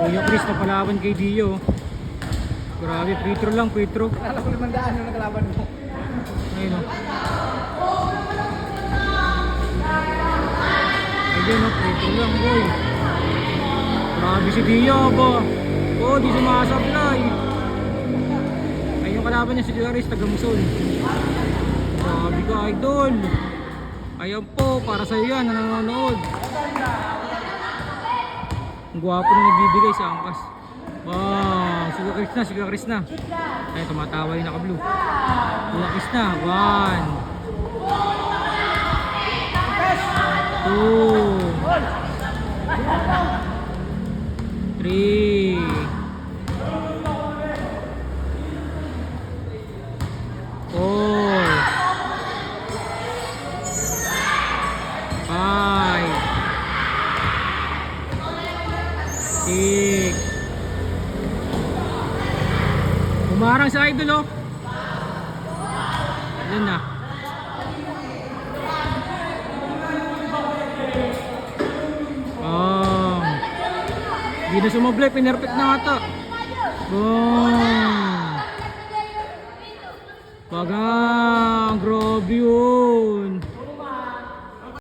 Kuya Chris na palaban kay Dio. Grabe, free throw lang, free throw. Akala ko 500 yung naglaban mo. Ayun o. Ayun o, free throw lang boy. Grabe si Dio ba. Oh, di sumasablay. Ayun yung kalaban niya si Kuya Chris, taga-Muson. Grabe ka idol. Ayan po, para sa'yo yan, nanonood. Ang gwapo na nagbibigay sa angkas. Wow, si Kuya Chris na, si Kuya Chris na. Ay, tumatawa yung naka-blue. Kuya Chris na, 1 2 3 Umarang sa idol oh. Ayan na. Hindi na sumablay, pinerfect na ata. Boom. Bagang, grabe oh.